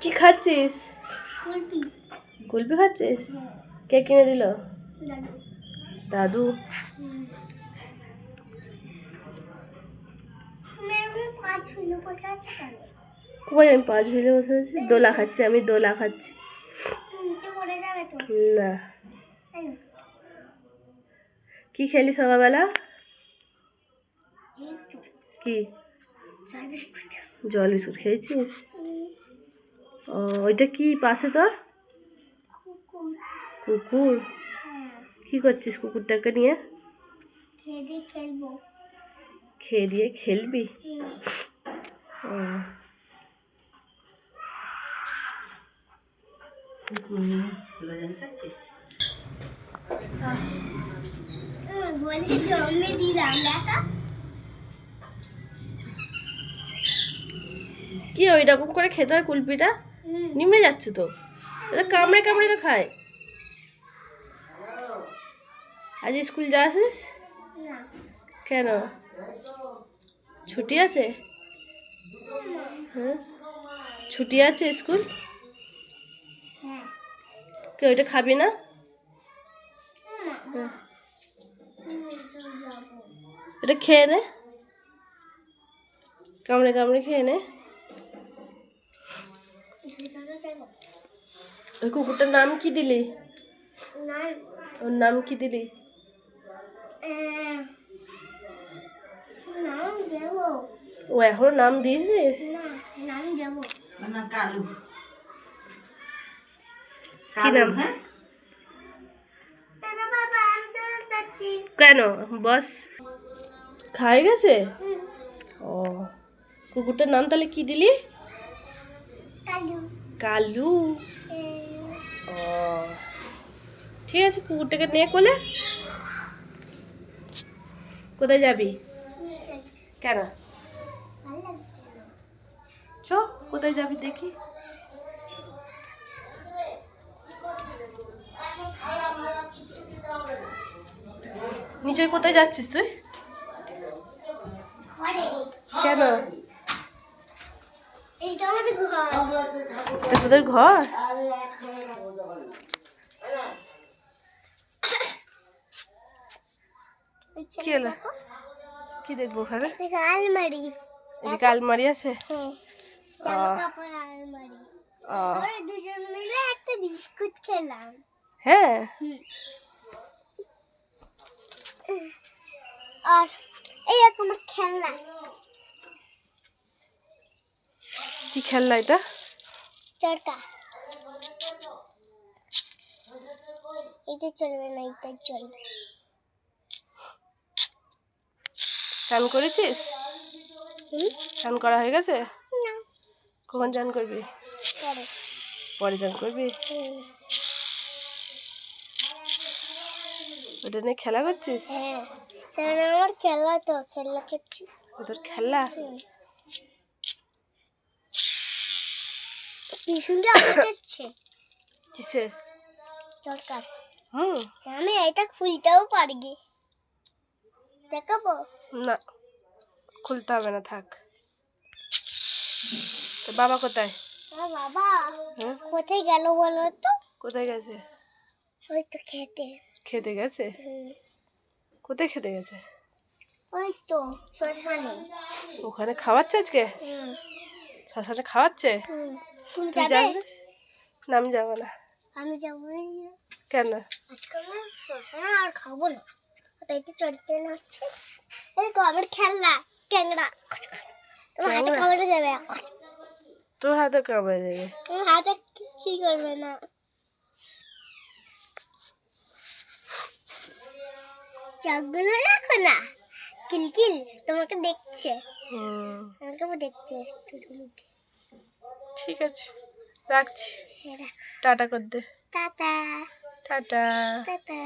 কি খাচ্ছিস? কুলফি। কুলফি খাচ্ছিস? কে কিনে দিল? দাদু। কই আমি 5 হুইলে বসে আছি? দোলা খাচ্ছি, আমি দোলা খাচ্ছি। না। কি খেলি সকালবেলা? কি? জল বিস্কুট খেয়েছিস? ও, ওইটা কি পাশে তোর? কুকুর। কি করছিস কুকুরটাকে নিয়ে? খেয়ে দিয়ে খেলবি? ও, খাচ্ছিস? কি ওই রকম করে খেতে হয় কুলপিটা? নিমে যাচ্ছে তো, কামড়ে কামড়ে তো খায়। আজ স্কুল যাসিস? কেন? ছুটি আছে? হ্যাঁ, ছুটি আছে স্কুল? কে ওইটা খাবি না? এটা খেয়ে নে, কামড়ে কামড়ে খেয়ে নে। ওই কুকুরটার নাম কি দিলি? ওর নাম কি দিলি? ও এখনো নাম দিয়েছিস? কালু। কি নাম? কেন বস খাই গেছে? ও, কুকুরটার নাম তাহলে কি দিলি? কালু। ও, ঠিক আছে, কুকুরটাকে নিয়ে কোলে। কোথায় যাবি? কেন? চ, কোথায় যাবি দেখি? নিচে কোথায় যাচ্ছিস তুই? কেন? তোদের ঘর? কি হলো? কি দেখবো ওখানে? আলমারি। এদিকে আলমারি আছে? দুজন মিলে একটা বিস্কুট খেলাম। হ্যাঁ। আর এই আমার খেলনা। কি খেলনা এটা? চরকা। এটা চলবে না, এটা চলবে। চান করেছিস? চান করা হয়ে গেছে? না। কখন চান করবি? পরে চান করবি? ওটা নিয়ে খেলা করছিস? হ্যাঁ, আমার খেলা তো, খেলা করছি। তোর খেলা? কি সুন্দর আওয়াজ হচ্ছে। কিসে? চরকার। আমি এটা খুলতেও পারি। দেখাবো? না, খুলতে হবে না, থাক। তো বাবা কোথায়? বাবা কোথায় গেল বলো তো? কোথায় গেছে? ওই তো খেতে। খেতে গেছে? কোথায় খেতে গেছে? ওই তো শ্মশানে। ওখানে খাওয়াচ্ছে আজকে? শ্মশানে খাওয়াচ্ছে? তুই যাবি? না, আমি যাবো না। আমি যাবো না। কেন? আজকে আমি শ্মশানে আর খাবো না। পেটে চড়তে না হচ্ছে। এই তো আমার খেলনা ক্যাংড়া। তোমার হাতে কামড়ে যাবে এখন। তোর হাতে কামড়ে যাবে? তোমার হাতে কিছুই করবে না। চোখগুলো রাখো না, কিলকিল তোমাকে দেখছে। আমাকে দেখছে। ঠিক আছে, রাখছি। টাটা কর দে। টাটা। টাটা। টাটা।